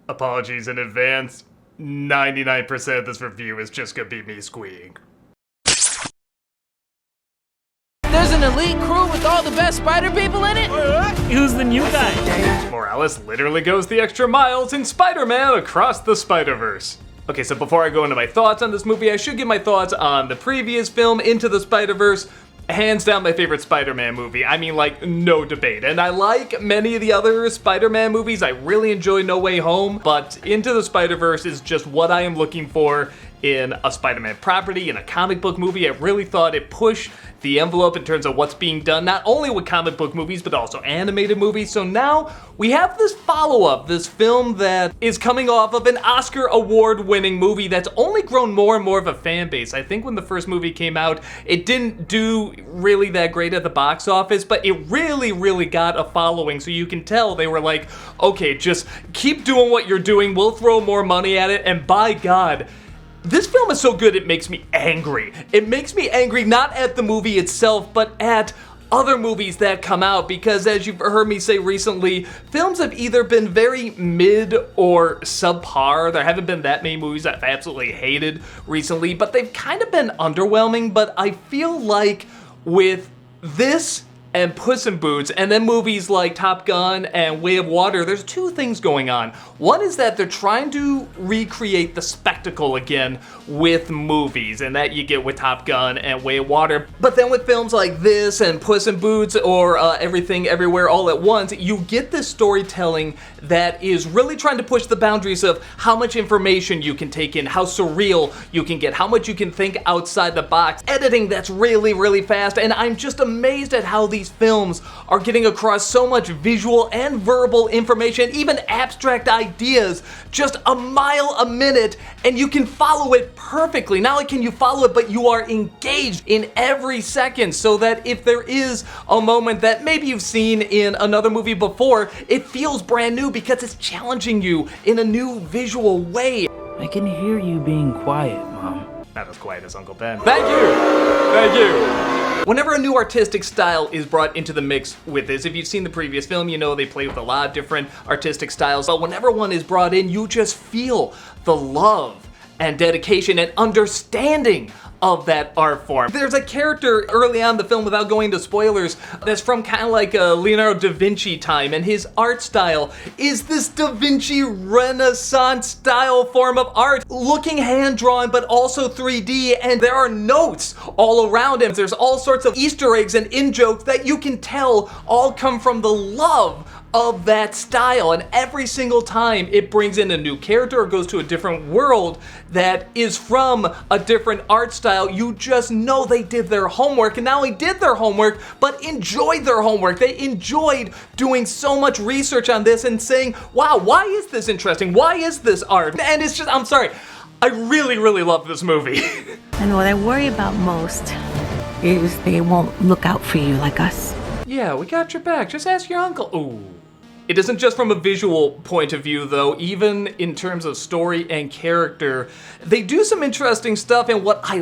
Apologies in advance. 99% of this review is just gonna be me squeeing. There's an elite crew with all the best spider people in it? Who's the new guy? Morales literally goes the extra miles in Spider-Man Across the Spider-Verse. Okay, so before I go into my thoughts on this movie, I should give my thoughts on the previous film, Into the Spider-Verse. Hands down my favorite Spider-Man movie. I mean, like, no debate. And I like many of the other Spider-Man movies. I really enjoy No Way Home, but Into the Spider-Verse is just what I am looking for in a Spider-Man property, in a comic book movie. I really thought it pushed the envelope in terms of what's being done, not only with comic book movies, but also animated movies. So now we have this follow-up, this film that is coming off of an Oscar award-winning movie that's only grown more and more of a fan base. I think when the first movie came out, it didn't do really that great at the box office, but it really got a following. So you can tell they were like, okay, just keep doing what you're doing. We'll throw more money at it. And by God, this film is so good it makes me angry. It makes me angry not at the movie itself, but at other movies that come out, because as you've heard me say recently, films have either been very mid or subpar. There haven't been that many movies I've absolutely hated recently, but they've kind of been underwhelming. But I feel like with this and Puss in Boots, and then movies like Top Gun and Way of Water, there's two things going on. One is that they're trying to recreate the spectacle again with movies, and that you get with Top Gun and Way of Water. But then with films like this and Puss in Boots or Everything Everywhere All at Once, you get this storytelling that is really trying to push the boundaries of how much information you can take in, how surreal you can get, how much you can think outside the box. Editing that's really fast, and I'm just amazed at how these films are getting across so much visual and verbal information, even abstract ideas, just a mile a minute, and you can follow it perfectly. Not only can you follow it, but you are engaged in every second, so that if there is a moment that maybe you've seen in another movie before, it feels brand new because it's challenging you in a new visual way. I can hear you being quiet, Mom. Not as quiet as Uncle Ben. Thank you! Whenever a new artistic style is brought into the mix with this, if you've seen the previous film, you know they play with a lot of different artistic styles, but whenever one is brought in, you just feel the love and dedication and understanding of that art form. There's a character early on in the film, without going into spoilers, that's from kind of like a Leonardo da Vinci time, and his art style is this Da Vinci Renaissance style form of art, looking hand-drawn but also 3D, and there are notes all around him. There's all sorts of Easter eggs and in-jokes that you can tell all come from the love of that style, and every single time it brings in a new character or goes to a different world that is from a different art style, you just know they did their homework, and not only did their homework, but enjoyed their homework. They enjoyed doing so much research on this and saying, wow, why is this interesting? Why is this art? And it's just, I'm sorry, I really love this movie. And what I worry about most is they won't look out for you like us. Yeah, we got your back. Just ask your uncle. Ooh. It isn't just from a visual point of view, though. Even in terms of story and character, they do some interesting stuff, and what I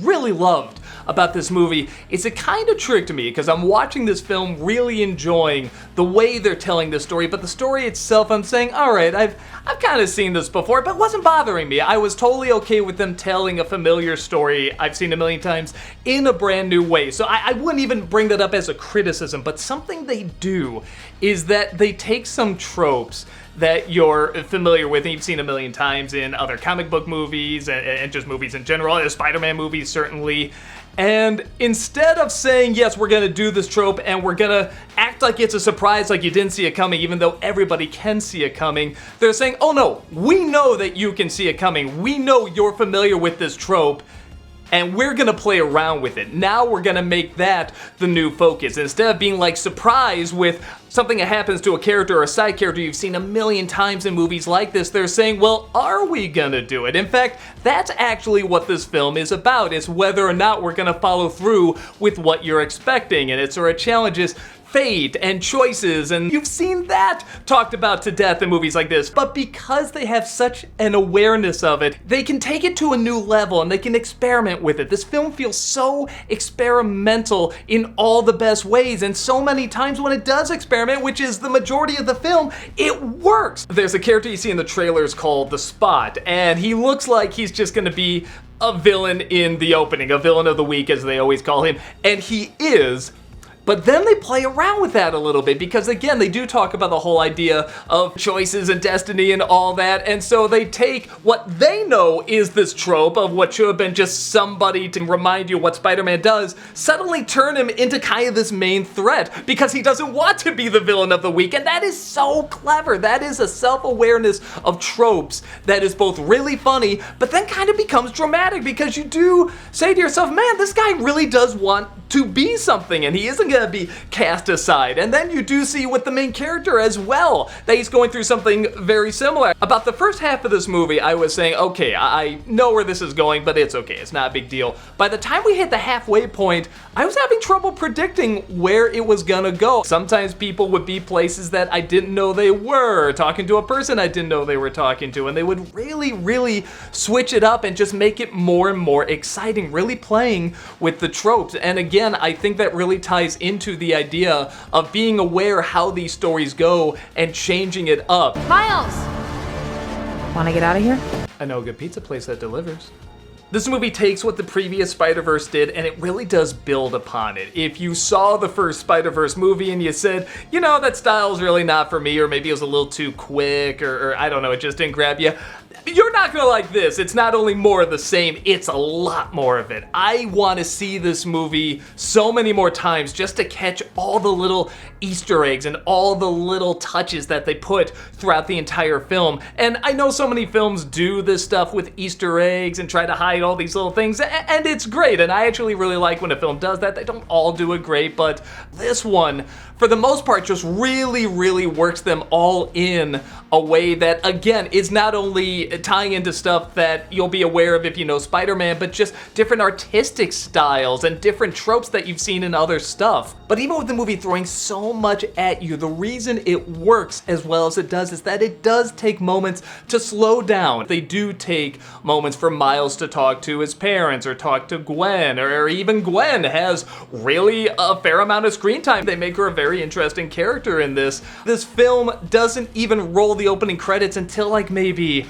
really loved about this movie is it kind of tricked me, because I'm watching this film really enjoying the way they're telling this story, but the story itself, I'm saying, alright, I've kind of seen this before, but it wasn't bothering me. I was totally okay with them telling a familiar story I've seen a million times in a brand new way. So I wouldn't even bring that up as a criticism, but something they do is that they take some tropes that you're familiar with and you've seen a million times in other comic book movies and just movies in general, Spider-Man movies certainly, and instead of saying, yes, we're gonna do this trope and we're gonna act like it's a surprise, like you didn't see it coming, even though everybody can see it coming, they're saying, oh no, we know that you can see it coming, we know you're familiar with this trope, and we're gonna play around with it. Now we're gonna make that the new focus. Instead of being like surprised with something that happens to a character or a side character you've seen a million times in movies like this, they're saying, well, are we gonna do it? In fact, that's actually what this film is about, is whether or not we're gonna follow through with what you're expecting. And it sort of challenges fate and choices, and you've seen that talked about to death in movies like this. But because they have such an awareness of it, they can take it to a new level and they can experiment with it. This film feels so experimental in all the best ways, and so many times when it does experiment, which is the majority of the film, it works. There's a character you see in the trailers called The Spot, and he looks like he's just gonna be a villain in the opening, a villain of the week as they always call him, and he is. But then they play around with that a little bit because, again, they do talk about the whole idea of choices and destiny and all that, and so they take what they know is this trope of what should have been just somebody to remind you what Spider-Man does, suddenly turn him into kind of this main threat because he doesn't want to be the villain of the week, and that is so clever. That is a self-awareness of tropes that is both really funny, but then kind of becomes dramatic because you do say to yourself, man, this guy really does want to be something, and he isn't gonna be cast aside. And then you do see with the main character as well that he's going through something very similar. About the first half of this movie, I was saying, okay, I know where this is going, but it's okay, it's not a big deal. By the time we hit the halfway point, I was having trouble predicting where it was gonna go. Sometimes people would be places that I didn't know they were, talking to a person I didn't know they were talking to, and they would really switch it up and just make it more and more exciting, really playing with the tropes. And again, I think that really ties into the idea of being aware how these stories go and changing it up. Miles! Wanna get out of here? I know a good pizza place that delivers. This movie takes what the previous Spider-Verse did and it really does build upon it. If you saw the first Spider-Verse movie and you said, you know, that style's really not for me, or maybe it was a little too quick, or I don't know, it just didn't grab you, you're not gonna like this. It's not only more of the same, it's a lot more of it. I wanna see this movie so many more times just to catch all the little Easter eggs and all the little touches that they put throughout the entire film. And I know so many films do this stuff with Easter eggs and try to hide all these little things, and it's great, and I actually really like when a film does that. They don't all do it great, but this one, for the most part, just really works them all in a way that, again, is not only tying into stuff that you'll be aware of if you know Spider-Man, but just different artistic styles and different tropes that you've seen in other stuff. But even with the movie throwing so much at you, the reason it works as well as it does is that it does take moments to slow down. They do take moments for Miles to talk to his parents or talk to Gwen, or even Gwen has really a fair amount of screen time. They make her a very interesting character in this. This film doesn't even roll the opening credits until like maybe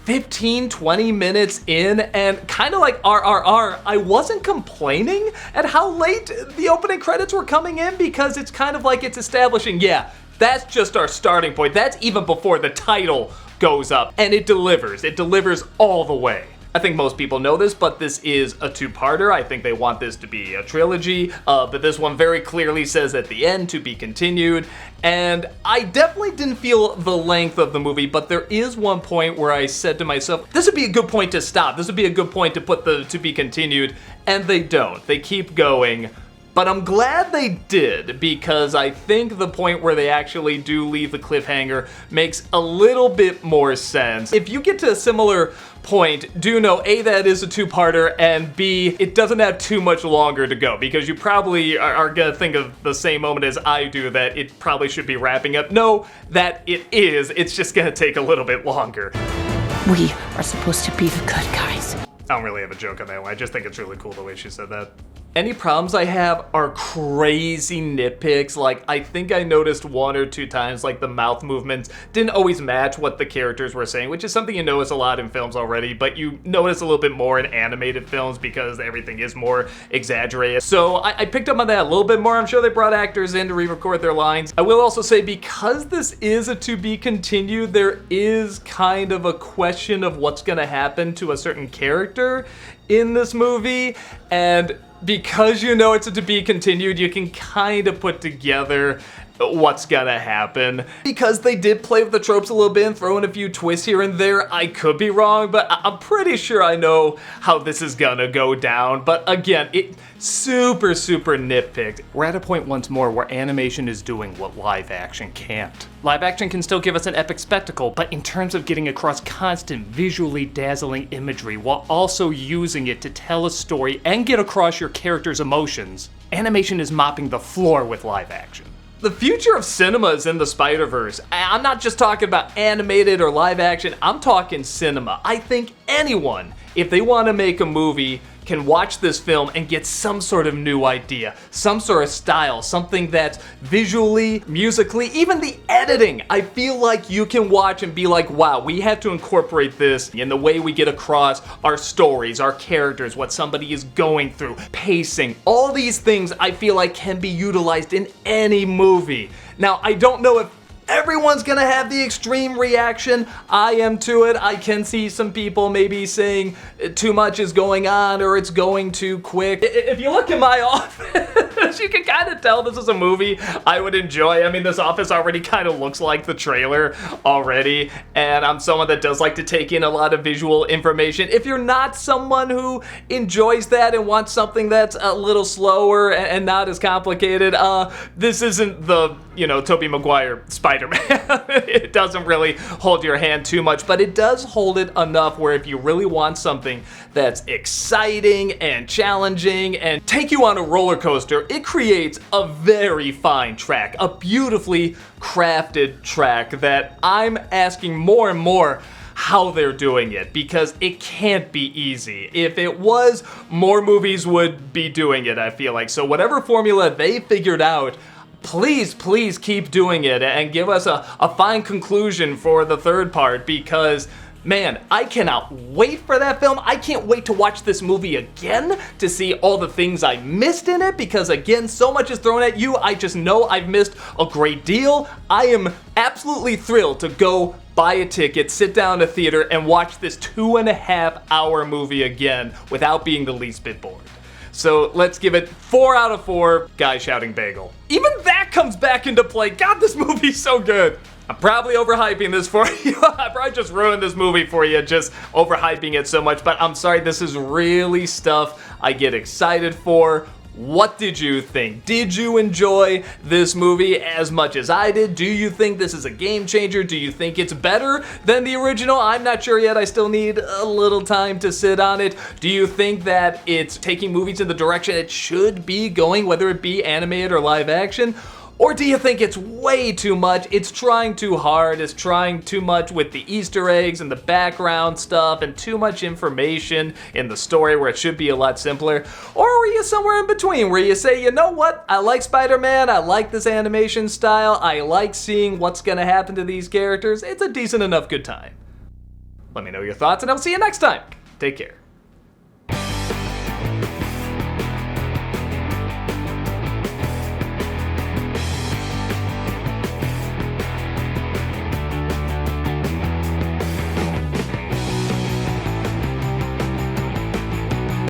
15-20 minutes in, and kind of like RRR, I wasn't complaining at how late the opening credits were coming in because it's kind of like it's establishing, yeah, that's just our starting point. That's even before the title goes up, and it delivers. It delivers all the way. I think most people know this, but this is a two-parter. I think they want this to be a trilogy, but this one very clearly says at the end, to be continued. And I definitely didn't feel the length of the movie, but there is one point where I said to myself, this would be a good point to stop. This would be a good point to put the to be continued, and they don't. They keep going. But I'm glad they did, because I think the point where they actually do leave the cliffhanger makes a little bit more sense. If you get to a similar point, do know A, that is a two-parter, and B, it doesn't have too much longer to go, because you probably are gonna think of the same moment as I do, that it probably should be wrapping up. No, that it is, it's just gonna take a little bit longer. We are supposed to be the good guys. I don't really have a joke on that one, I just think it's really cool the way she said that. Any problems I have are crazy nitpicks. Like, I think I noticed one or two times, like, the mouth movements didn't always match what the characters were saying, which is something you notice a lot in films already, but you notice a little bit more in animated films because everything is more exaggerated. So I picked up on that a little bit more. I'm sure they brought actors in to re-record their lines. I will also say, because this is a to be continued, there is kind of a question of what's gonna happen to a certain character in this movie, and because you know it's a to be continued, you can kind of put together what's gonna happen. Because they did play with the tropes a little bit and throw in a few twists here and there, I could be wrong, but I'm pretty sure I know how this is gonna go down. But again, it super nitpicked. We're at a point once more where animation is doing what live action can't. Live action can still give us an epic spectacle, but in terms of getting across constant, visually dazzling imagery while also using it to tell a story and get across your character's emotions, animation is mopping the floor with live action. The future of cinema is in the Spider-Verse. I'm not just talking about animated or live action, I'm talking cinema. I think anyone, if they want to make a movie, can watch this film and get some sort of new idea, some sort of style, something that's visually, musically, even the editing. I feel like you can watch and be like, wow, we have to incorporate this in the way we get across our stories, our characters, what somebody is going through, pacing. All these things I feel like can be utilized in any movie. Now, I don't know if everyone's gonna have the extreme reaction I am to it. I can see some people maybe saying too much is going on or it's going too quick. If you look in my office, you can kind of tell this is a movie I would enjoy. I mean, this office already kind of looks like the trailer already, and I'm someone that does like to take in a lot of visual information. If you're not someone who enjoys that and wants something that's a little slower and not as complicated, this isn't the, Tobey Maguire Spider-Man. It doesn't really hold your hand too much, but it does hold it enough where if you really want something that's exciting and challenging and take you on a roller coaster, it creates a very fine track, a beautifully crafted track that I'm asking more and more how they're doing it, because it can't be easy. If it was, more movies would be doing it, I feel like. So whatever formula they figured out, please keep doing it and give us a fine conclusion for the third part, because man, I cannot wait for that film. I can't wait to watch this movie again to see all the things I missed in it, because again, so much is thrown at you. I just know I've missed a great deal. I am absolutely thrilled to go buy a ticket, sit down in a theater, and watch this 2.5-hour movie again without being the least bit bored. So let's give it 4 out of 4 guys shouting bagel. Even that comes back into play. God, this movie's so good. I'm probably overhyping this for you. I probably just ruined this movie for you, just overhyping it so much, but I'm sorry, this is really stuff I get excited for. What did you think? Did you enjoy this movie as much as I did? Do you think this is a game changer? Do you think it's better than the original? I'm not sure yet. I still need a little time to sit on it. Do you think that it's taking movies in the direction it should be going, whether it be animated or live action? Or do you think it's way too much? It's trying too hard, it's trying too much with the Easter eggs and the background stuff and too much information in the story where it should be a lot simpler? Or were you somewhere in between where you say, you know what, I like Spider-Man, I like this animation style, I like seeing what's gonna happen to these characters, it's a decent enough good time? Let me know your thoughts and I'll see you next time. Take care.